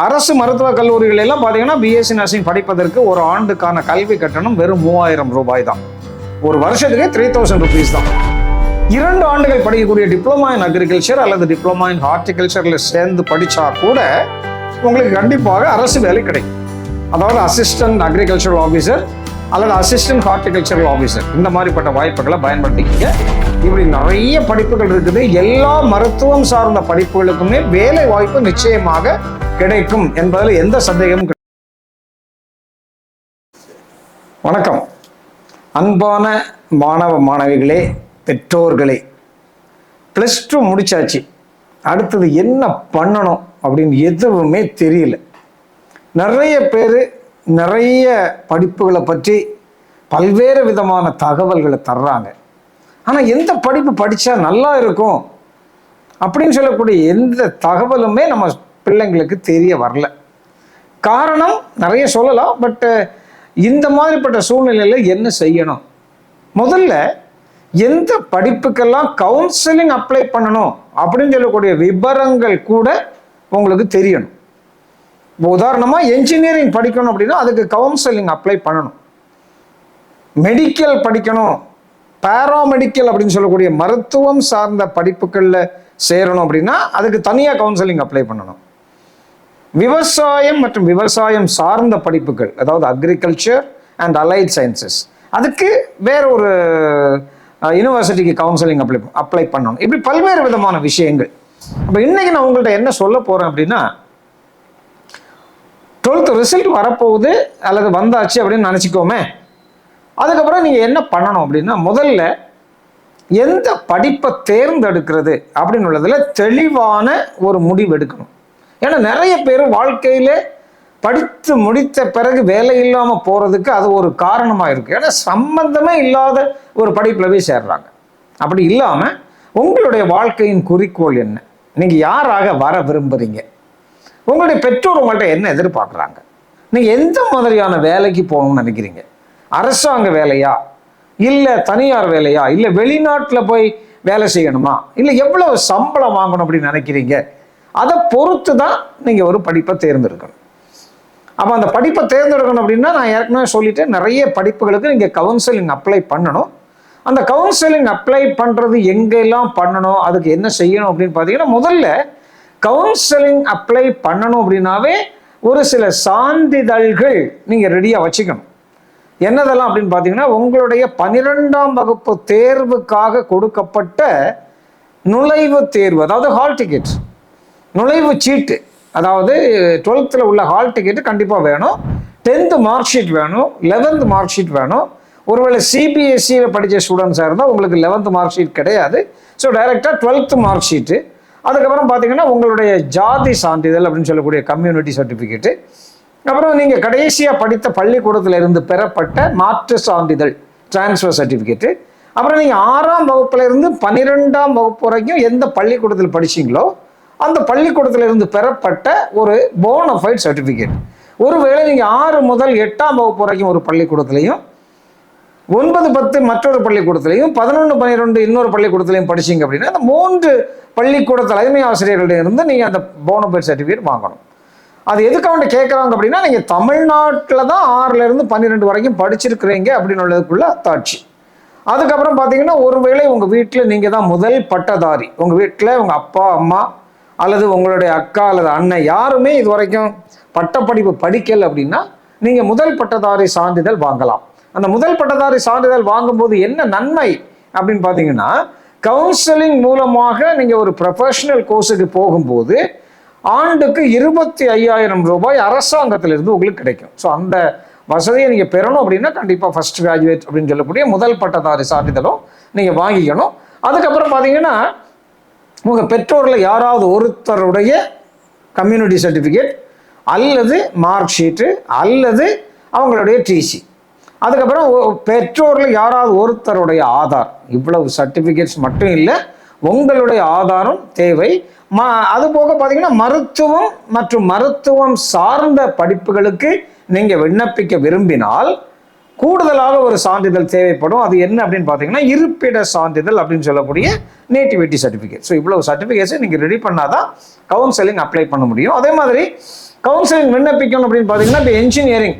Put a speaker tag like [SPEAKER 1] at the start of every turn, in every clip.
[SPEAKER 1] அரசு மருத்துவக் கல்லூரிகள் எல்லாம் பார்த்தீங்கன்னா பிஎஸ்சி நர்சிங் படிப்பதற்கு ஒரு ஆண்டுக்கான கல்வி கட்டணம் வெறும் 3000 ரூபாய் தான். ஒரு வருஷத்துக்கு 3000 rupees தான். 2 ஆண்டுகள் படிக்கக்கூடிய டிப்ளமா இன் அக்ரிகல்ச்சர் அல்லது டிப்ளமா இன் ஹார்டிகல்ச்சரில் சேர்ந்து படித்தா கூட உங்களுக்கு கண்டிப்பாக அரசு வேலை கிடைக்கும். அதாவது அசிஸ்டன்ட் அக்ரிகல்ச்சரல் ஆஃபீஸர் அல்லது அசிஸ்டன்ட் ஹார்டிகல்ச்சரல் ஆஃபீஸர், இந்த மாதிரிப்பட்ட வாய்ப்புகளை பயன்படுத்திக்கிங்க. இப்படி நிறைய படிப்புகள் இருக்குது. எல்லா மருத்துவம் சார்ந்த படிப்புகளுக்குமே வேலை வாய்ப்பு நிச்சயமாக கிடைக்கும் என்பதில் எந்த சந்தேகமும் கிடையாது. வணக்கம் அன்பான மாணவ மாணவிகளே, பெற்றோர்களே. +2 முடிச்சாச்சு, அடுத்தது என்ன பண்ணணும் அப்படின்னு எதுவுமே தெரியல. நிறைய பேர் நிறைய படிப்புகளை பற்றி பல்வேறு விதமான தகவல்களை தர்றாங்க. ஆனால் எந்த படிப்பு படித்தா நல்லா இருக்கும் அப்படின்னு சொல்லக்கூடிய எந்த தகவலுமே நம்ம பிள்ளைங்களுக்கு தெரிய வரல. காரணம் நிறைய சொல்லலாம். பட் இந்த மாதிரிப்பட்ட சூழ்நிலையில் என்ன செய்யணும்? முதல்ல எந்த படிப்புக்கெல்லாம் கவுன்சிலிங் அப்ளை பண்ணணும் அப்படின்னு சொல்லக்கூடிய விபரங்கள் கூட உங்களுக்கு தெரியணும். உதாரணமாக என்ஜினியரிங் படிக்கணும் அப்படின்னா அதுக்கு கவுன்சிலிங் அப்ளை பண்ணணும். மெடிக்கல் படிக்கணும், பேராமெடிக்கல் அப்படின்னு சொல்லக்கூடிய மருத்துவம் சார்ந்த படிப்புகளில் சேரணும் அப்படின்னா அதுக்கு தனியாக கவுன்சிலிங் அப்ளை பண்ணணும். விவசாயம் மற்றும் விவசாயம் சார்ந்த படிப்புகள், அதாவது அக்ரிகல்ச்சர் அண்ட் அலைட் சயின்சஸ், அதுக்கு வேற ஒரு யூனிவர்சிட்டிக்கு கவுன்சிலிங் அப்ளை பண்ணணும். இப்படி பல்வேறு விதமான விஷயங்கள். அப்போ இன்னைக்கு நான் உங்கள்கிட்ட என்ன சொல்ல போகிறேன் அப்படின்னா, 12th ரிசல்ட் வரப்போகுது அல்லது வந்தாச்சு அப்படின்னு நினச்சிக்கோமே. அதுக்கப்புறம் நீங்கள் என்ன பண்ணணும் அப்படின்னா, முதல்ல எந்த படிப்பை தேர்ந்தெடுக்கிறது அப்படின்னு உள்ளதில் தெளிவான ஒரு முடிவு எடுக்கணும். ஏன்னா நிறைய பேர் வாழ்க்கையில் படித்து முடித்த பிறகு வேலை இல்லாமல் போகிறதுக்கு அது ஒரு காரணமாக இருக்குது. ஏன்னா சம்பந்தமே இல்லாத ஒரு படிப்பில் போய் சேர்றாங்க. அப்படி இல்லாமல் உங்களுடைய வாழ்க்கையின் குறிக்கோள் என்ன, நீங்கள் யாராக வர விரும்புகிறீங்க, உங்களுடைய பெற்றோர் உங்கள்கிட்ட என்ன எதிர்பார்க்குறாங்க, நீங்கள் எந்த மாதிரியான வேலைக்கு போகணும்னு நினைக்கிறீங்க, அரசாங்க வேலையா இல்லை தனியார் வேலையா இல்லை வெளிநாட்டில் போய் வேலை செய்யணுமா இல்லை எவ்வளவு சம்பளம் வாங்கணும் அப்படின்னு நினைக்கிறீங்க, அதை பொறுத்து தான் நீங்கள் ஒரு படிப்பை தேர்ந்தெடுக்கணும். அப்போ அந்த படிப்பை தேர்ந்தெடுக்கணும் அப்படின்னா நான் ஏற்கனவே சொல்லிட்டேன், நிறைய படிப்புகளுக்கு நீங்கள் கவுன்சிலிங் அப்ளை பண்ணணும். அந்த கவுன்சிலிங் அப்ளை பண்ணுறது எங்கெல்லாம் பண்ணணும், அதுக்கு என்ன செய்யணும் அப்படின்னு பார்த்தீங்கன்னா, முதல்ல கவுன்சிலிங் அப்ளை பண்ணணும் அப்படின்னாவே ஒரு சில சான்றிதழ்கள் நீங்கள் ரெடியாக வச்சுக்கணும். என்னதெல்லாம் அப்படின்னு பார்த்தீங்கன்னா, உங்களுடைய 12ஆம் வகுப்பு தேர்வுக்காக கொடுக்கப்பட்ட நுழைவு தேர்வு, அதாவது ஹால் டிக்கெட், நுழைவு சீட்டு, அதாவது 12th உள்ள ஹால் டிக்கெட்டு கண்டிப்பாக வேணும். 10th மார்க் ஷீட் வேணும், 11th மார்க் ஷீட் வேணும். ஒருவேளை சிபிஎஸ்சியில் படித்த ஸ்டூடெண்ட்ஸாக இருந்தால் உங்களுக்கு 11th மார்க் ஷீட் கிடையாது. ஸோ டைரெக்டாக 12th மார்க் ஷீட்டு. அதுக்கப்புறம் பார்த்தீங்கன்னா உங்களுடைய ஜாதி சான்றிதழ் அப்படின்னு சொல்லக்கூடிய கம்யூனிட்டி சர்டிஃபிகேட்டு. அப்புறம் நீங்கள் கடைசியாக படித்த பள்ளிக்கூடத்தில் இருந்து பெறப்பட்ட மாற்று சான்றிதழ், டிரான்ஸ்ஃபர் சர்டிஃபிகேட்டு. அப்புறம் நீங்கள் 6ஆம் வகுப்புலேருந்து 12ஆம் வகுப்பு வரைக்கும் எந்த பள்ளிக்கூடத்தில் படிச்சிங்களோ அந்த பள்ளிக்கூடத்தில் இருந்து பெறப்பட்ட ஒரு போனஃபைட் சர்டிஃபிகேட். ஒருவேளை நீங்கள் 6 முதல் 8ஆம் வகுப்பு வரைக்கும் ஒரு பள்ளிக்கூடத்துலையும், 9, 10 மற்றொரு பள்ளிக்கூடத்துலையும், 11, 12 இன்னொரு பள்ளிக்கூடத்துலையும் படிச்சிங்க அப்படின்னா அந்த 3 பள்ளிக்கூட தலைமை ஆசிரியர்களிடம் இருந்து நீங்கள் அந்த போனஃபைட் சர்டிஃபிகேட் வாங்கணும். அது எதுக்காக கேட்குறாங்க அப்படின்னா, நீங்கள் தமிழ்நாட்டில் தான் 6லேருந்து 12 வரைக்கும் படிச்சிருக்கிறீங்க அப்படின்னு உள்ளதுக்குள்ள அத்தாட்சி. அதுக்கப்புறம் பார்த்தீங்கன்னா ஒருவேளை உங்கள் வீட்டில் நீங்கள் தான் முதல் பட்டதாரி, உங்கள் வீட்டில் உங்கள் அப்பா அம்மா அல்லது உங்களுடைய அக்கா அல்லது அண்ணன் யாருமே இது வரைக்கும் பட்டப்படிப்பு படிக்கலை அப்படின்னா நீங்கள் முதல் பட்டதாரி சான்றிதழ் வாங்கலாம். அந்த முதல் பட்டதாரி சான்றிதழ் வாங்கும்போது என்ன நன்மை அப்படின்னு பார்த்தீங்கன்னா, கவுன்சிலிங் மூலமாக நீங்கள் ஒரு ப்ரொஃபஷனல் கோர்ஸுக்கு போகும்போது ஆண்டுக்கு 25,000 ரூபாய் அரசாங்கத்திலிருந்து உங்களுக்கு கிடைக்கும். ஸோ அந்த வசதியை நீங்கள் பெறணும் அப்படின்னா கண்டிப்பாக ஃபர்ஸ்ட் கிராஜுவேட் அப்படின்னு சொல்லக்கூடிய முதல் பட்டதாரி சான்றிதழும் நீங்கள் வாங்கிக்கணும். அதுக்கப்புறம் பார்த்தீங்கன்னா உங்கள் பெற்றோரில் யாராவது ஒருத்தருடைய கம்யூனிட்டி சர்டிஃபிகேட் அல்லது மார்க் ஷீட்டு அல்லது அவங்களுடைய டிசி, அதுக்கப்புறம் பெற்றோரில் யாராவது ஒருத்தருடைய ஆதார், இவ்வளவு சர்டிஃபிகேட்ஸ் மட்டும் இல்லை, உங்களுடைய ஆதாரம் தேவை. அது போக பார்த்தீங்கன்னா மருத்துவம் மற்றும் மருத்துவம் சார்ந்த படிப்புகளுக்கு நீங்கள் விண்ணப்பிக்க விரும்பினால் கூடுதலாக ஒரு சான்றிதழ் தேவைப்படும். அது என்ன அப்படின்னு பார்த்தீங்கன்னா இருப்பிட சான்றிதழ் அப்படின்னு சொல்லக்கூடிய நேட்டிவிட்டி சர்டிஃபிகேட். ஸோ இவ்வளவு சர்டிஃபிகேட்ஸை நீங்கள் ரெடி பண்ணாதான் கவுன்சிலிங் அப்ளை பண்ண முடியும். அதே மாதிரி கவுன்சிலிங் விண்ணப்பிக்கணும் அப்படின்னு பார்த்தீங்கன்னா இப்போ என்ஜினியரிங்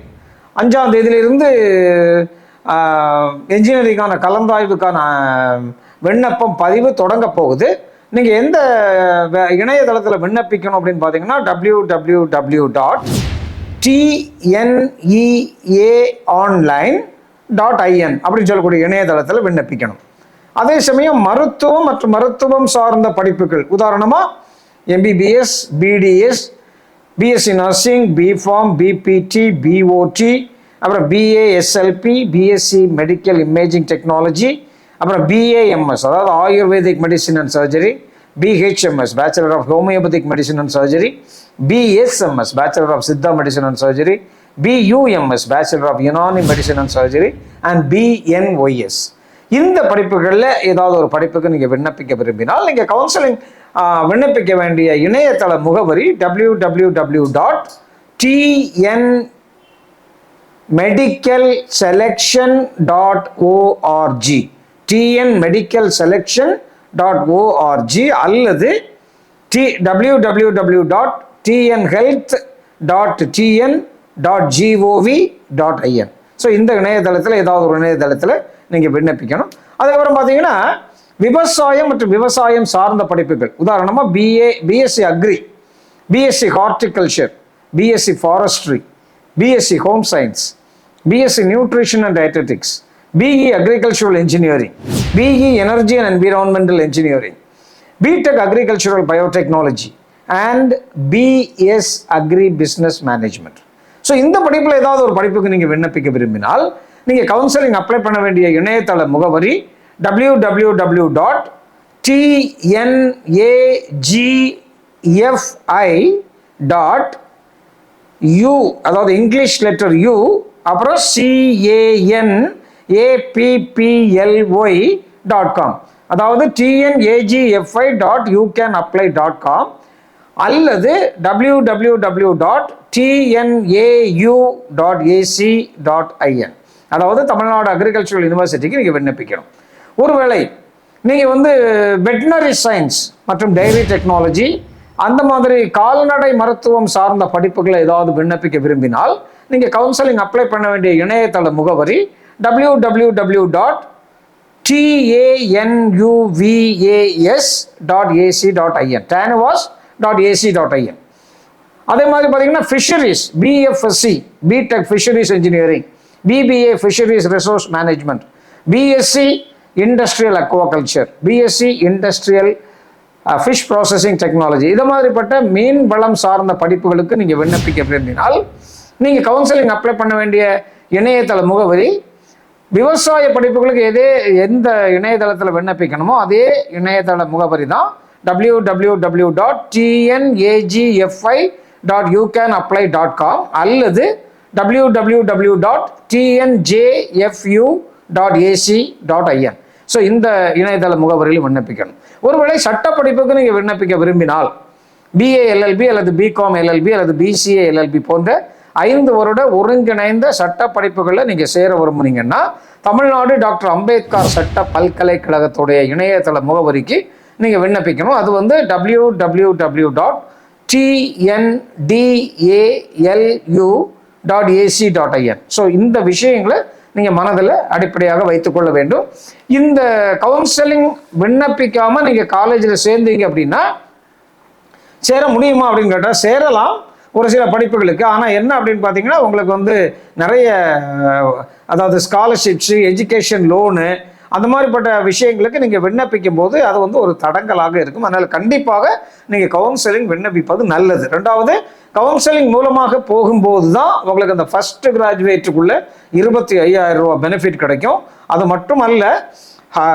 [SPEAKER 1] 5ஆம் தேதியிலிருந்து என்ஜினியரிங்கான கலந்தாய்வுக்கான விண்ணப்பம் பதிவு தொடங்க போகுது. நீங்கள் எந்த இணையதளத்தில் விண்ணப்பிக்கணும் அப்படின்னு பார்த்தீங்கன்னா www.tneaonline.in அப்படின்னு சொல்லக்கூடிய இணையதளத்தில் விண்ணப்பிக்கணும். அதே சமயம் மருத்துவம் மற்றும் மருத்துவம் சார்ந்த படிப்புகள், உதாரணமாக MBBS, BDS, BSc nursing, B Pharm, BPT, BOT, அப்புறம் BASLP, BSc medical imaging technology, அப்புறம் BAMS அதாவது ayurvedic medicine and surgery, BHMS bachelor of homeopathic medicine and surgery, BSMS bachelor of Siddha medicine and surgery, BUMS bachelor of Unani medicine and surgery and BNYS. இந்த படிப்புகளில் ஏதாவது ஒரு படிப்புக்கு நீங்கள் விண்ணப்பிக்க விரும்பினால் நீங்கள் கவுன்சிலிங் விண்ணப்பிக்க வேண்டிய இணையதள முகவரி tnmedicalselection.org, tnmedicalselection.org அல்லது www.tnhealth.tn.gov.in. ஸோ இந்த இணையதளத்தில் ஏதாவது ஒரு இணையதளத்தில் நீங்கள் விண்ணப்பிக்கணும். அதுக்கப்புறம் பார்த்தீங்கன்னா விவசாயம் மற்றும் விவசாயம் சார்ந்த படிப்புகள், உதாரணமாக BSc agri, BSc horticulture, BSc forestry, BSc home science, BSc nutrition and dietetics, BE agricultural engineering, BE energy and environmental engineering, BTech agricultural biotechnology and BS agri business management. So இந்த படிப்பில் ஏதாவது ஒரு படிப்புக்கு நீங்கள் விண்ணப்பிக்க விரும்பினால் நீங்கள் கவுன்சிலிங் அப்ளை பண்ண வேண்டிய இணையதள முகவரி www.tnagfi.u அதாவது இங்கிலீஷ் லெட்டர் U அப்புறம் CANAPPLY.com அதாவது tnagfi.youcanapply.com அல்லது www.tnau.ac.in அதாவது தமிழ்நாடு அக்ரிகல்ச்சரல் யூனிவர்சிட்டிக்கு நீங்கள் விண்ணப்பிக்கணும். ஒருவேளை நீங்கள் வெட்டினரி சயின்ஸ் மற்றும் டைரி டெக்னாலஜி அந்த மாதிரி கால்நடை மருத்துவம் சார்ந்த படிப்புகளை ஏதாவது விண்ணப்பிக்க விரும்பினால் நீங்கள் கவுன்சிலிங் அப்ளை பண்ண வேண்டிய இணையதள முகவரி www.tanuvas.ac.in, tanuvas.ac.in. அதே மாதிரி பார்த்தீங்கன்னா fisheries, BFSC, BTech fisheries engineering, BBA fisheries resource management, BSc industrial aquaculture, BSc industrial fish processing technology, இது மாதிரிப்பட்ட மீன் வளம் சார்ந்த படிப்புகளுக்கு நீங்கள் விண்ணப்பிக்க விரும்பினால் நீங்கள் கவுன்சிலிங் அப்ளை பண்ண வேண்டிய இணையதள முகவரி விவசாய படிப்புகளுக்கு எந்த இணையதளத்தில் விண்ணப்பிக்கணுமோ அதே இணையதள முகவரி தான் www.tnagfi.youcanapply.com அல்லது www.tnjfu.ac.in. ஸோ இந்த இணையதள முகவரியில் விண்ணப்பிக்கணும். ஒருவேளை சட்ட படிப்புக்கு நீங்கள் விண்ணப்பிக்க விரும்பினால் BA LLB அல்லது BCom LLB அல்லது BCA LLB போன்ற 5 வருட ஒருங்கிணைந்த சட்ட படிப்புகளில் நீங்கள் சேர விரும்புனீங்கன்னா தமிழ்நாடு டாக்டர் அம்பேத்கர் சட்ட பல்கலைக்கழகத்துடைய இணையதள முகவரிக்கு நீங்கள் விண்ணப்பிக்கணும். அது www.tndalu.ac.in. ஸோ இந்த விஷயங்களை நீங்கள் மனதில் அடிப்படையாக வைத்துக்கொள்ள வேண்டும். இந்த கவுன்சிலிங் விண்ணப்பிக்காமல் நீங்கள் காலேஜில் சேர்ந்தீங்க அப்படின்னா சேர முடியுமா அப்படின்னு கேட்டால் சேரலாம் ஒரு சில படிப்புகளுக்கு. ஆனால் என்ன அப்படின்னு பார்த்தீங்கன்னா உங்களுக்கு நிறைய அதாவது ஸ்காலர்ஷிப்ஸு, எஜுகேஷன் லோனு அந்த மாதிரிப்பட்ட விஷயங்களுக்கு நீங்கள் விண்ணப்பிக்கும் போது அது ஒரு தடங்கலாக இருக்கும். அதனால் கண்டிப்பாக நீங்கள் கவுன்சிலிங் விண்ணப்பிப்பது நல்லது. ரெண்டாவது, கவுன்சிலிங் மூலமாக போகும்போது தான் உங்களுக்கு அந்த ஃபர்ஸ்ட் கிராஜுவேட்டுக்குள்ளே 25,000 ரூபா பெனிஃபிட் கிடைக்கும். அது மட்டும் அல்ல,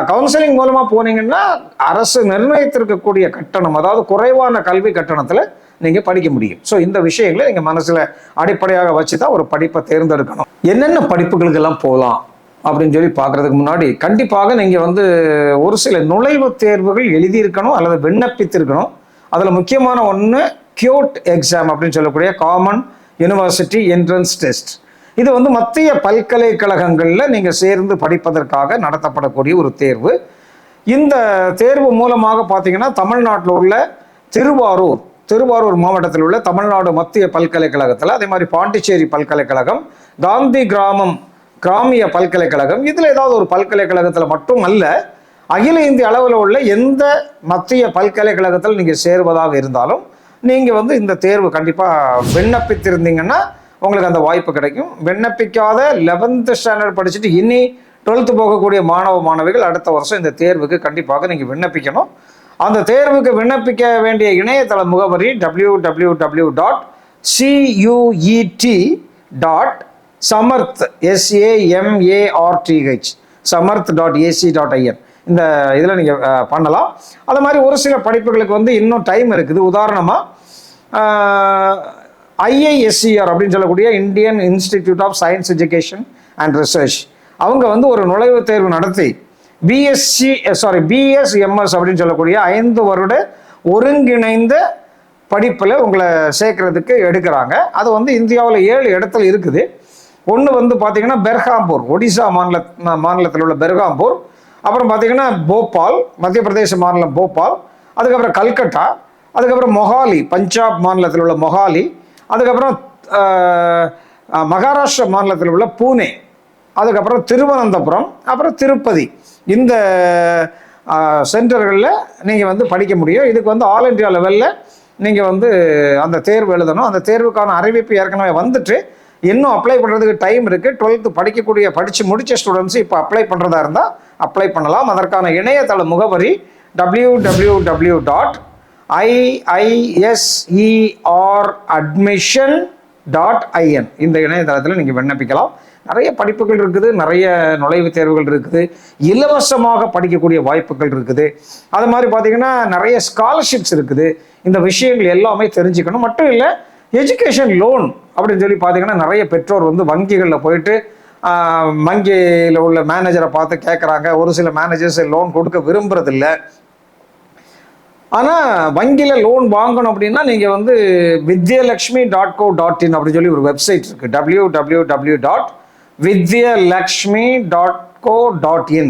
[SPEAKER 1] கவுன்சிலிங் மூலமாக போனீங்கன்னா அரசு நிர்ணயித்திருக்கக்கூடிய கட்டணம், அதாவது குறைவான கல்வி கட்டணத்தில் நீங்கள் படிக்க முடியும். ஸோ இந்த விஷயங்களை நீங்கள் மனசில் அடிப்படையாக வச்சு தான் ஒரு படிப்பை தேர்ந்தெடுக்கணும். என்னென்ன படிப்புகளுக்கெல்லாம் போகலாம் அப்படின்னு சொல்லி பார்க்குறதுக்கு முன்னாடி கண்டிப்பாக நீங்கள் ஒரு சில நுழைவுத் தேர்வுகள் எழுதியிருக்கணும் அல்லது விண்ணப்பித்திருக்கணும். அதில் முக்கியமான ஒன்று கியூட் எக்ஸாம் அப்படின்னு சொல்லக்கூடிய காமன் யூனிவர்சிட்டி என்ட்ரன்ஸ் டெஸ்ட். இது மத்திய பல்கலைக்கழகங்களில் நீங்கள் சேர்ந்து படிப்பதற்காக நடத்தப்படக்கூடிய ஒரு தேர்வு. இந்த தேர்வு மூலமாக பார்த்தீங்கன்னா தமிழ்நாட்டில் உள்ள திருவாரூர், திருவாரூர் மாவட்டத்தில் உள்ள தமிழ்நாடு மத்திய பல்கலைக்கழகத்தில், அதே மாதிரி பாண்டிச்சேரி பல்கலைக்கழகம், காந்தி கிராமிய பல்கலைக்கழகம், இதில் ஏதாவது ஒரு பல்கலைக்கழகத்தில் மட்டும் அல்ல, அகில இந்திய அளவில் உள்ள எந்த மத்திய பல்கலைக்கழகத்தில் நீங்கள் சேருவதாக இருந்தாலும் நீங்கள் வந்து இந்த தேர்வு கண்டிப்பாக விண்ணப்பித்திருந்தீங்கன்னா உங்களுக்கு அந்த வாய்ப்பு கிடைக்கும். விண்ணப்பிக்காத 11th ஸ்டாண்டர்ட் படிச்சுட்டு இனி 12th போகக்கூடிய மாணவிகள் அடுத்த வருஷம் இந்த தேர்வுக்கு கண்டிப்பாக நீங்கள் விண்ணப்பிக்கணும். அந்த தேர்வுக்கு விண்ணப்பிக்க வேண்டிய இணையதள முகவரி www.CUET.samarth samarth.ac.in இந்த இதில் நீங்கள் பண்ணலாம். அது மாதிரி ஒரு சில படிப்புகளுக்கு வந்து இன்னும் டைம் இருக்குது. உதாரணமாக IISER அப்படின்னு சொல்லக்கூடிய Indian Institute of Science Education and Research, அவங்க வந்து ஒரு நுழைவுத் தேர்வு நடத்தி BSMS அப்படின்னு சொல்லக்கூடிய 5 வருட ஒருங்கிணைந்த படிப்பில் உங்களை சேர்க்கறதுக்கு எடுக்கிறாங்க. அது வந்து இந்தியாவில் 7 இடத்துல இருக்குது. ஒன்று வந்து பார்த்தீங்கன்னா பெர்ஹாம்பூர், ஒடிசா மாநிலத்தில் உள்ள பெர்ஹாம்பூர், அப்புறம் பார்த்தீங்கன்னா போபால், மத்திய பிரதேச மாநிலம் போபால், அதுக்கப்புறம் கல்கட்டா, அதுக்கப்புறம் மொஹாலி, பஞ்சாப் மாநிலத்தில் உள்ள மொஹாலி, அதுக்கப்புறம் மகாராஷ்டிரா மாநிலத்தில் உள்ள பூனே, அதுக்கப்புறம் திருவனந்தபுரம், அப்புறம் திருப்பதி. இந்த சென்டர்களில் நீங்கள் வந்து படிக்க முடியும். இதுக்கு வந்து ஆல் இண்டியா லெவலில் நீங்கள் வந்து அந்த தேர்வு எழுதணும். அந்த தேர்வுக்கான அறிவிப்பு ஏற்கனவே வந்துட்டு இன்னும் அப்ளை பண்ணுறதுக்கு டைம் இருக்குது. 12th படித்து முடித்த ஸ்டூடெண்ட்ஸ் இப்போ அப்ளை பண்ணுறதா இருந்தால் அப்ளை பண்ணலாம். அதற்கான இணையதள முகவரி www.IISERadmission.in இந்த இணையதளத்தில் நீங்கள் விண்ணப்பிக்கலாம். நிறைய படிப்புகள் இருக்குது, நிறைய நுழைவுத் தேர்வுகள் இருக்குது, இலவசமாக படிக்கக்கூடிய வாய்ப்புகள் இருக்குது. அது மாதிரி பார்த்தீங்கன்னா நிறைய ஸ்காலர்ஷிப்ஸ் இருக்குது. இந்த விஷயங்கள் எல்லாமே தெரிஞ்சுக்கணும். மட்டும் இல்லை, எஜுகேஷன் லோன் அப்படின்னு சொல்லி பார்த்தீங்கன்னா நிறைய பெற்றோர் வந்து வங்கிகளில் போயிட்டு வங்கியில் உள்ள மேனேஜரை பார்த்து கேட்குறாங்க. ஒரு சில மேனேஜர்ஸ் லோன் கொடுக்க விரும்புறதில்லை. ஆனால் வங்கியில் லோன் வாங்கணும் அப்படின்னா நீங்கள் வந்து vidyalakshmi.co.in அப்படின்னு சொல்லி ஒரு வெப்சைட் இருக்குது. www.vidyalakshmi.co.in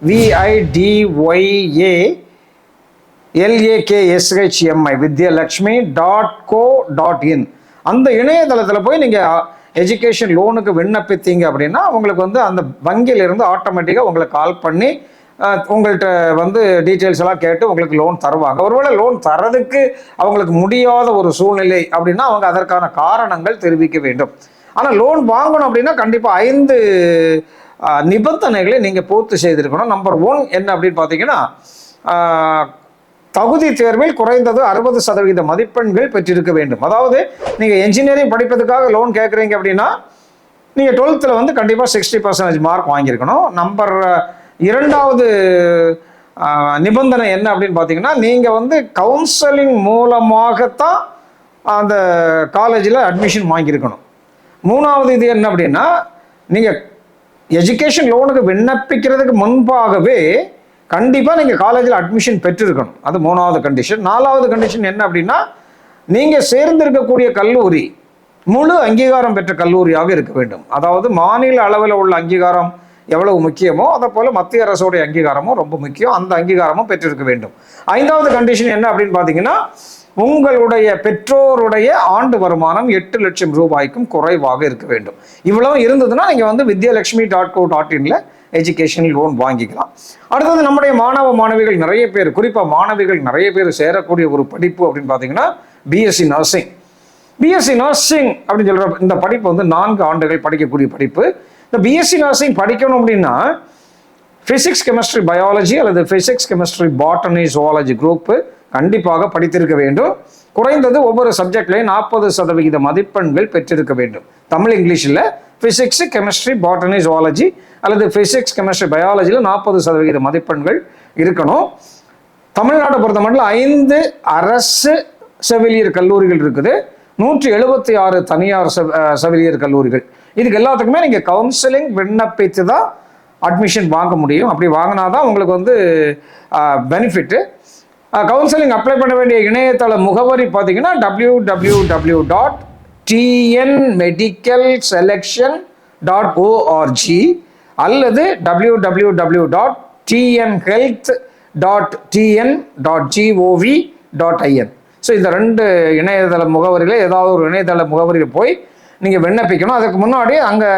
[SPEAKER 1] VIDYALAKSHMI vidyalakshmi.co.in அந்த இணையதளத்தில் போய் நீங்கள் எஜுகேஷன் லோனுக்கு விண்ணப்பித்தீங்க அப்படின்னா உங்களுக்கு வந்து அந்த வங்கியிலிருந்து ஆட்டோமேட்டிக்காக உங்களுக்கு கால் பண்ணி உங்கள்கிட்ட வந்து டீட்டெயில்ஸ் எல்லாம் கேட்டு உங்களுக்கு லோன் தருவாங்க. ஒருவேளை லோன் தரதுக்கு அவங்களுக்கு முடியாத ஒரு சூழ்நிலை அப்படின்னா அவங்க அதற்கான காரணங்கள் தெரிவிக்க வேண்டும். ஆனால் லோன் வாங்கணும் அப்படின்னா கண்டிப்பாக 5 நிபந்தனைகளை நீங்கள் பூர்த்தி செய்திருக்கணும். நம்பர் 1 என்ன அப்படின்னு பார்த்தீங்கன்னா, தகுதி தேர்வில் குறைந்தது 60% மதிப்பெண்கள் பெற்றிருக்க வேண்டும். அதாவது நீங்கள் என்ஜினியரிங் படிப்பதற்காக லோன் கேட்குறீங்க அப்படின்னா நீங்கள் 12th வந்து கண்டிப்பாக 60% மார்க் வாங்கியிருக்கணும். நம்பர் 2வது நிபந்தனை என்ன அப்படின்னு பார்த்தீங்கன்னா, நீங்கள் வந்து கவுன்சிலிங் மூலமாகத்தான் அந்த காலேஜில் அட்மிஷன் வாங்கியிருக்கணும். 3வது இது என்ன அப்படின்னா, நீங்கள் எஜுகேஷன் லோனுக்கு விண்ணப்பிக்கிறதுக்கு முன்பாகவே கண்டிப்பாக நீங்கள் காலேஜில் அட்மிஷன் பெற்றிருக்கணும். அது 3வது கண்டிஷன். 4வது கண்டிஷன் என்ன அப்படின்னா, நீங்கள் சேர்ந்திருக்கக்கூடிய கல்லூரி முழு அங்கீகாரம் பெற்ற கல்லூரியாக இருக்க வேண்டும். அதாவது மாநில அளவில் உள்ள அங்கீகாரம் எவ்வளவு முக்கியமோ அதை போல மத்திய அரசுடைய அங்கீகாரமும் ரொம்ப முக்கியம். அந்த அங்கீகாரமும் பெற்றிருக்க வேண்டும். 5வது கண்டிஷன் என்ன அப்படின்னு பார்த்தீங்கன்னா, உங்களுடைய பெற்றோருடைய ஆண்டு வருமானம் 8 லட்சம் ரூபாய்க்கும் குறைவாக இருக்க வேண்டும். இவ்வளவு இருந்ததுன்னா நீங்கள் வந்து vidyalakshmi.co.inல எஜுகேஷன் லோன் வாங்கிக்கலாம். அடுத்தது நம்முடைய மாணவிகள் நிறைய பேர், குறிப்பாக மாணவிகள் நிறைய பேர் சேரக்கூடிய ஒரு படிப்பு அப்படின்னு பார்த்தீங்கன்னா பிஎஸ்சி நர்சிங். பிஎஸ்சி நர்சிங் அப்படின்னு சொல்கிற இந்த படிப்பு வந்து 4 ஆண்டுகள் படிக்கக்கூடிய படிப்பு. இந்த பிஎஸ்சி நர்சிங் படிக்கணும் அப்படின்னா ஃபிசிக்ஸ் கெமிஸ்ட்ரி பயாலஜி அல்லது physics chemistry botany zoology group கண்டிப்பாக படித்திருக்க வேண்டும். குறைந்தது ஒவ்வொரு சப்ஜெக்ட்லையும் 40% மதிப்பெண்கள் பெற்றிருக்க வேண்டும். தமிழ் இங்கிலீஷில் ஃபிசிக்ஸ் கெமிஸ்ட்ரி பாட்டனி ஜுவாலஜி அல்லது ஃபிசிக்ஸ் கெமிஸ்ட்ரி பயாலஜியில் 40% மதிப்பெண்கள் இருக்கணும். தமிழ்நாட்டை பொறுத்த மட்டும் 5 அரசு செவிலியர் கல்லூரிகள் இருக்குது, 176 தனியார் செவிலியர் கல்லூரிகள். இதுக்கு எல்லாத்துக்குமே நீங்கள் கவுன்சிலிங் விண்ணப்பித்து தான் அட்மிஷன் வாங்க முடியும். அப்படி வாங்கினா தான் உங்களுக்கு வந்து பெனிஃபிட்டு. கவுன்சிலிங் அப்ளை பண்ண வேண்டிய இணையதள முகவரி பார்த்தீங்கன்னா www.tnmedicalselection.org அல்லது www.tnhealth.tn.gov.in ஸோ இந்த 2 இணையதள முகவரியில் ஏதாவது ஒரு இணையதள முகவரியில் போய் நீங்கள் விண்ணப்பிக்கணும். அதுக்கு முன்னாடி அங்கே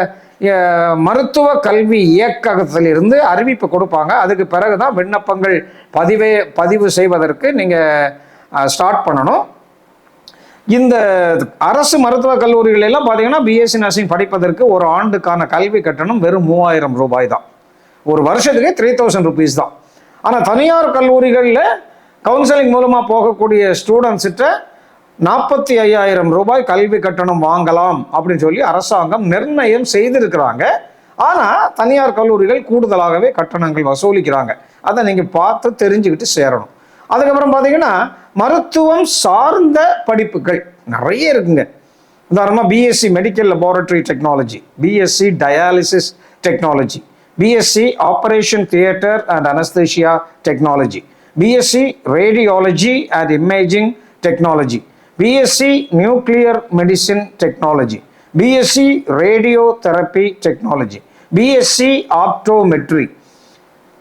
[SPEAKER 1] மருத்துவ கல்வி இயக்ககத்திலிருந்து அறிவிப்பு கொடுப்பாங்க. அதுக்கு பிறகு தான் விண்ணப்பங்கள் பதிவு செய்வதற்கு நீங்கள் ஸ்டார்ட் பண்ணணும். இந்த அரசு மருத்துவக் கல்லூரிகள் எல்லாம் பார்த்தீங்கன்னா பிஎஸ்சி நர்சிங் படிப்பதற்கு ஒரு ஆண்டுக்கான கல்வி கட்டணம் வெறும் 3000 ரூபாய் தான். ஒரு வருஷத்துக்கு 3000 rupees தான். ஆனால் தனியார் கல்லூரிகளில் கவுன்சிலிங் மூலமாக போகக்கூடிய ஸ்டூடெண்ட்ஸ்கிட்ட 45,000 ரூபாய் கல்வி கட்டணம் வாங்கலாம் அப்படின்னு சொல்லி அரசாங்கம் நிர்ணயம் செய்திருக்கிறாங்க. ஆனால் தனியார் கல்லூரிகள் கூடுதலாகவே கட்டணங்கள் வசூலிக்கிறாங்க. அதை நீங்கள் பார்த்து தெரிஞ்சுக்கிட்டு சேரணும். அதுக்கப்புறம் பார்த்தீங்கன்னா மருத்துவம் சார்ந்த படிப்புகள் நிறைய இருக்குங்க. உதாரணமாக BSc medical laboratory technology, BSc dialysis technology, BSc operation theatre and anaesthesia technology, BSc radiology and imaging technology, BSc nuclear medicine technology, BSc radio therapy technology, BSc optometry,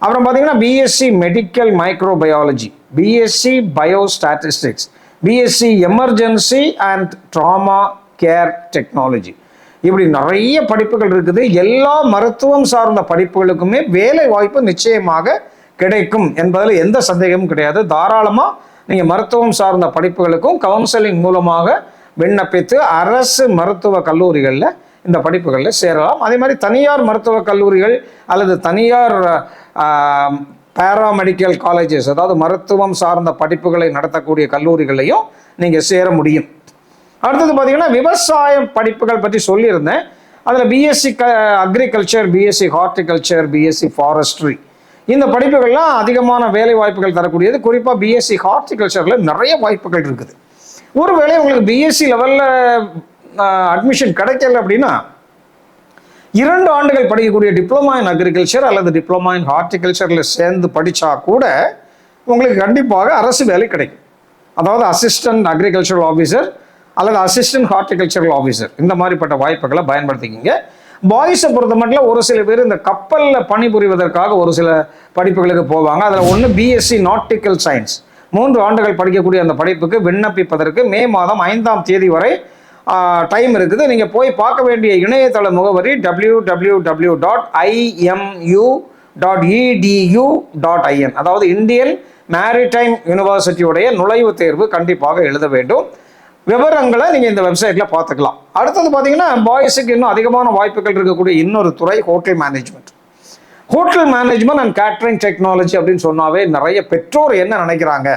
[SPEAKER 1] அப்புறம் பார்த்தீங்கன்னா BSc medical microbiology, BSc biostatistics, BSc emergency and drama care technology. இப்படி நிறைய படிப்புகள் இருக்குது. எல்லா மருத்துவம் சார்ந்த படிப்புகளுக்குமே வேலை வாய்ப்பு நிச்சயமாக கிடைக்கும் என்பதில் எந்த சந்தேகமும் கிடையாது. தாராளமாக நீங்கள் மருத்துவம் சார்ந்த படிப்புகளுக்கும் கவுன்சிலிங் மூலமாக விண்ணப்பித்து அரசு மருத்துவ கல்லூரிகளில் இந்த படிப்புகளில் சேரலாம். அதே மாதிரி தனியார் மருத்துவக் கல்லூரிகள் அல்லது தனியார் பேராமெடிக்கல் காலேஜஸ், அதாவது மருத்துவம் சார்ந்த படிப்புகளை நடத்தக்கூடிய கல்லூரிகளையும் நீங்கள் சேர முடியும். அடுத்தது பார்த்தீங்கன்னா விவசாய படிப்புகள் பற்றி சொல்லியிருந்தேன். அதில் BSc agriculture, BSc horticulture, BSc forestry, இந்த படிப்புகள்லாம் அதிகமான வேலை வாய்ப்புகள் தரக்கூடியது. குறிப்பாக பிஎஸ்சி ஹார்டிகல்ச்சரில் நிறைய வாய்ப்புகள் இருக்குது. ஒருவேளை உங்களுக்கு பிஎஸ்சி லெவலில் அட்மிஷன் கிடைக்கல அப்படின்னா 2 ஆண்டுகள் படிக்கக்கூடிய டிப்ளமா இன் அக்ரிகல்ச்சர் அல்லது டிப்ளமா இன் ஹார்டிகல்ச்சரில் சேர்ந்து படித்தா கூட உங்களுக்கு கண்டிப்பாக அரசு வேலை கிடைக்கும். அதாவது அசிஸ்டன்ட் அக்ரிகல்ச்சரல் ஆஃபீஸர் அல்லது அசிஸ்டன்ட் ஹார்டிகல்ச்சரல் ஆஃபீஸர், இந்த மாதிரிப்பட்ட வாய்ப்புகளை பயன்படுத்திக்கிங்க. பாய்ஸை பொறுத்த மட்டும் ஒரு சில பேர் இந்த கப்பலில் பணிபுரிவதற்காக ஒரு சில படிப்புகளுக்கு போவாங்க. அதில் ஒன்று பிஎஸ்சி நாட்டிக்கல் சயின்ஸ், 3 ஆண்டுகள் படிக்கக்கூடிய அந்த படிப்புக்கு விண்ணப்பிப்பதற்கு மே மாதம் 5ஆம் தேதி வரை டைம் இருக்குது. நீங்கள் போய் பார்க்க வேண்டிய இணையதள முகவரி www.imu.edu.in, அதாவது இந்தியன் மேரிடைம் யூனிவர்சிட்டியுடைய நுழைவுத் தேர்வு கண்டிப்பாக எழுத வேண்டும். விவரங்களை நீங்கள் இந்த வெப்சைட்டில் பார்த்துக்கலாம். அடுத்தது பார்த்தீங்கன்னா பாய்ஸுக்கு இன்னும் அதிகமான வாய்ப்புகள் இருக்கக்கூடிய இன்னொரு துறை hotel management. Hotel management and catering technology அப்படின்னு சொன்னாவே நிறைய பெற்றோர் என்ன நினைக்கிறாங்க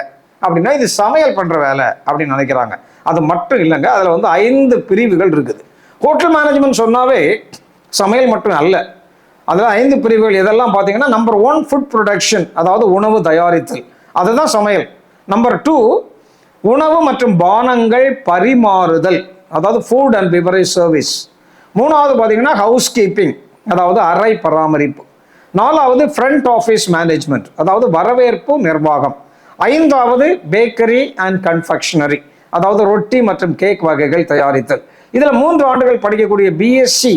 [SPEAKER 1] அப்படின்னா இது சமையல் பண்ணுற வேலை அப்படின்னு நினைக்கிறாங்க. அது மட்டும் இல்லைங்க, அதில் வந்து 5 பிரிவுகள் இருக்குது. ஹோட்டல் மேனேஜ்மெண்ட் சொன்னாவே சமையல் மட்டும் அல்ல, அதில் 5 பிரிவுகள். இதெல்லாம் பார்த்தீங்கன்னா நம்பர் 1 ஃபுட் ப்ரொடக்ஷன், அதாவது உணவு தயாரித்தல், அதுதான் சமையல். நம்பர் 2 உணவு மற்றும் பானங்கள் பரிமாறுதல், அதாவது ஃபுட் அண்ட் பிவரேஜ் சர்வீஸ். 3வது பார்த்தீங்கன்னா ஹவுஸ் கீப்பிங், அதாவது அறை பராமரிப்பு. 4வது ஃப்ரண்ட் ஆஃபீஸ் மேனேஜ்மெண்ட், அதாவது வரவேற்பு நிர்வாகம். 5வது பேக்கரி அண்ட் கன்ஃபெக்ஷனரி, அதாவது ரொட்டி மற்றும் கேக் வகைகள் தயாரித்தல். இதில் 3 ஆண்டுகள் படிக்கக்கூடிய BSc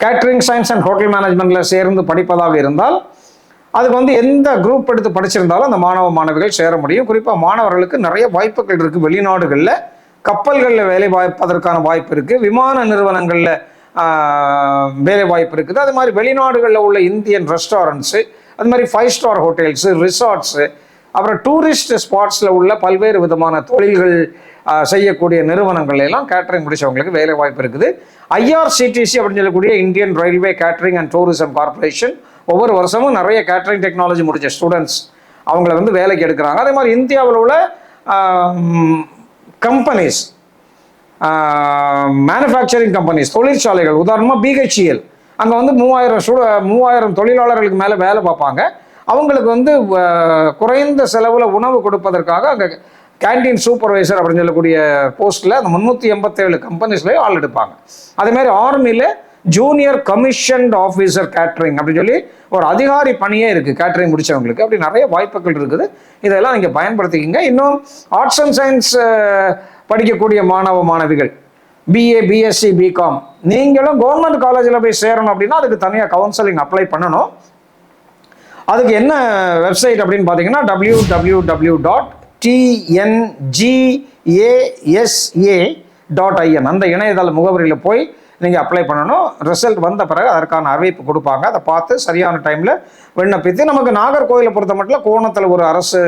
[SPEAKER 1] catering science and hotel மேனேஜ்மெண்ட்ல சேர்ந்து படிப்பதாக இருந்தால் அதுக்கு வந்து எந்த குரூப் எடுத்து படிச்சிருந்தாலும் அந்த மாணவிகள் சேர முடியும். குறிப்பாக மாணவர்களுக்கு நிறைய வாய்ப்புகள் இருக்குது. வெளிநாடுகளில் கப்பல்களில் வேலை வாய்ப்பதற்கான வாய்ப்பு இருக்குது, விமான நிறுவனங்களில் வேலை வாய்ப்பு இருக்குது. அது மாதிரி வெளிநாடுகளில் உள்ள இந்தியன் ரெஸ்டாரண்ட்ஸு, அது மாதிரி 5 ஸ்டார் ஹோட்டல்ஸு, ரிசார்ட்ஸு, அப்புறம் டூரிஸ்ட் ஸ்பாட்ஸில் உள்ள பல்வேறு விதமான தொழில்கள் செய்யக்கூடிய நிறுவனங்கள் எல்லாம் கேட்டரிங் முடிச்சவங்களுக்கு வேலை வாய்ப்பு இருக்குது. ஐஆர்சிடிசி அப்படின்னு சொல்லக்கூடிய Indian railway catering and tourism corporation ஒவ்வொரு வருஷமும் நிறைய கேட்டரிங் டெக்னாலஜி முடிச்ச ஸ்டூடெண்ட்ஸ் அவங்கள வந்து வேலைக்கு எடுக்கிறாங்க. அதே மாதிரி இந்தியாவில் உள்ள கம்பெனிஸ், மேனுஃபேக்சரிங் கம்பெனிஸ், தொழிற்சாலைகள், உதாரணமாக பிஹெச்இஎல், அங்கே வந்து 3000 தொழிலாளர்களுக்கு மேலே வேலை பார்ப்பாங்க. அவங்களுக்கு வந்து குறைந்த செலவில் உணவு கொடுப்பதற்காக அங்கே கேன்டீன் சூப்பர்வைசர் அப்படின்னு சொல்லக்கூடிய போஸ்ட்டில் அந்த 387 கம்பெனிஸ்லேயும் ஆள் எடுப்பாங்க. அதேமாதிரி ஆர்மியில் ஜூனியர் கமிஷன்ட் ஆஃபீஸர் கேட்டரிங் அப்படின்னு சொல்லி ஒரு அதிகாரி பணியே இருக்குது கேட்டரிங் முடித்தவங்களுக்கு. அப்படி நிறைய வாய்ப்புகள் இருக்குது. இதெல்லாம் நீங்கள் பயன்படுத்திக்கிங்க. இன்னும் ஆர்ட்ஸ் அண்ட் சயின்ஸ் படிக்கக்கூடிய மாணவிகள், பிஏ, பிஎஸ்சி, பிகாம், நீங்களும் கவர்மெண்ட் காலேஜில் போய் சேரணும் அப்படின்னா அதுக்கு தனியாக கவுன்சிலிங் அப்ளை பண்ணணும். அதுக்கு என்ன வெப்சைட் அப்படின்னு பார்த்தீங்கன்னா www.amu.edu.in அந்த இணையதள முகவரியில் போய் நீங்கள் அப்ளை பண்ணணும். ரிசல்ட் வந்த பிறகு அதற்கான அறிவிப்பு கொடுப்பாங்க. அதை பார்த்து சரியான டைமில் விண்ணப்பித்து, நமக்கு நாகர்கோவிலை பொறுத்த மட்டும் கோணத்தில் ஒரு அரசு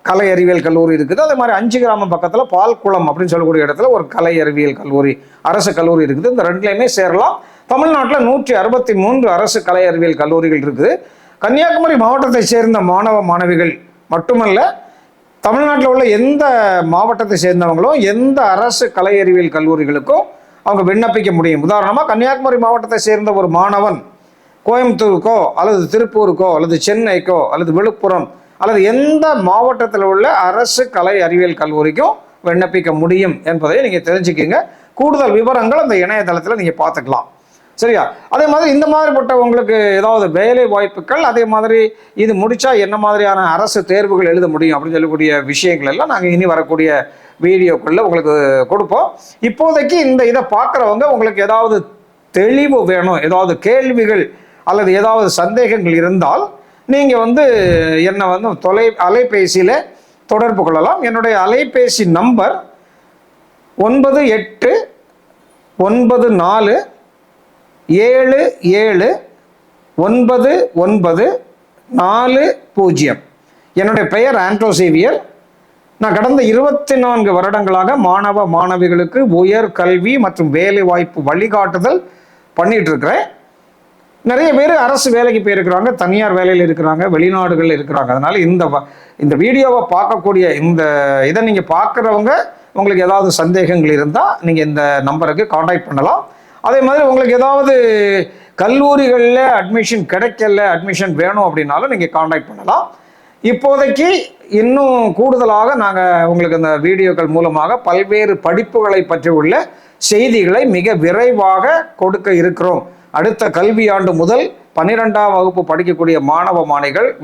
[SPEAKER 1] கலை அறிவியல் கல்லூரி இருக்குது. அதே மாதிரி 5 கிராமம் பக்கத்தில் பால்குளம் அப்படின்னு சொல்லக்கூடிய இடத்துல ஒரு கலை அறிவியல் கல்லூரி, அரசு கல்லூரி இருக்குது. இந்த ரெண்டுலையுமே சேரலாம். தமிழ்நாட்டில் 163 அரசு கலை அறிவியல் கல்லூரிகள் இருக்குது. கன்னியாகுமரி மாவட்டத்தை சேர்ந்த மாணவ மாணவிகள் மட்டுமல்ல, தமிழ்நாட்டில் உள்ள எந்த மாவட்டத்தை சேர்ந்தவங்களும் எந்த அரசு கலை அறிவியல் கல்லூரிகளுக்கும் அவங்க விண்ணப்பிக்க முடியும். உதாரணமாக கன்னியாகுமரி மாவட்டத்தை சேர்ந்த ஒரு மாணவன் கோயம்புத்தூருக்கோ அல்லது திருப்பூருக்கோ அல்லது சென்னைக்கோ அல்லது விழுப்புரம் அல்லது எந்த மாவட்டத்தில் உள்ள அரசு கலை அறிவியல் கல்லூரிக்கும் விண்ணப்பிக்க முடியும் என்பதை நீங்கள் தெரிஞ்சுக்கிங்க. கூடுதல் விவரங்கள் அந்த இணையதளத்தில் நீங்கள் பார்த்துக்கலாம். சரியா? அதே மாதிரி இந்த மாதிரிப்பட்ட உங்களுக்கு ஏதாவது வேலை வாய்ப்புகள், அதே மாதிரி இது முடிச்சா என்ன மாதிரியான அரசு தேர்வுகள் எழுத முடியும் அப்படின்னு சொல்லக்கூடிய விஷயங்கள் எல்லாம் நாங்கள் இனி வரக்கூடிய வீடியோக்குள்ள உங்களுக்கு கொடுப்போம். இப்போதைக்கு இந்த இதை பார்க்குறவங்க உங்களுக்கு ஏதாவது தெளிவு வேணும், ஏதாவது கேள்விகள் அல்லது ஏதாவது சந்தேகங்கள் இருந்தால் நீங்கள் என்னை அலைபேசியில் தொடர்பு கொள்ளலாம். என்னுடைய அலைபேசி நம்பர் 98477994 என்னுடைய பெயர் ஆண்ட்ரோ சேவியர். நான் கடந்த 24 வருடங்களாக மாணவ மாணவிகளுக்கு உயர் கல்வி மற்றும் வேலை வாய்ப்பு வழிகாட்டுதல் பண்ணிட்டு இருக்கிறேன். நிறைய பேர் அரசு வேலைக்கு போயிருக்கிறாங்க, தனியார் வேலையில் இருக்கிறாங்க, வெளிநாடுகளில் இருக்கிறாங்க. அதனால இந்த வீடியோவை பார்க்கக்கூடிய இதை நீங்கள் பார்க்குறவங்க உங்களுக்கு ஏதாவது சந்தேகங்கள் இருந்தால் நீங்கள் இந்த நம்பருக்கு காண்டாக்ட் பண்ணலாம். அதே மாதிரி உங்களுக்கு ஏதாவது கல்லூரிகளில் அட்மிஷன் கிடைக்கல, அட்மிஷன் வேணும் அப்படின்னாலும் நீங்கள் காண்டாக்ட் பண்ணலாம். இப்போதைக்கு இன்னும் கூடுதலாக நாங்கள் உங்களுக்கு இந்த வீடியோக்கள் மூலமாக பல்வேறு படிப்புகளை பற்றி உள்ள செய்திகளை மிக விரைவாக கொடுக்க இருக்கிறோம். அடுத்த கல்வியாண்டு முதல் 12ஆம் வகுப்பு படிக்கக்கூடிய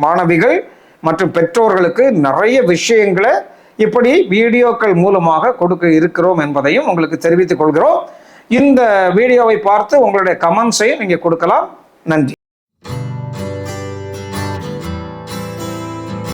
[SPEAKER 1] மாணவிகள் மற்றும் பெற்றோர்களுக்கு நிறைய விஷயங்களை இப்படி வீடியோக்கள் மூலமாக கொடுக்க இருக்கிறோம் என்பதையும் உங்களுக்கு தெரிவித்துக் கொள்கிறோம். இந்த வீடியோவை பார்த்து உங்களுடைய கமெண்ட்ஸையும் நீங்கள் கொடுக்கலாம். நன்றி.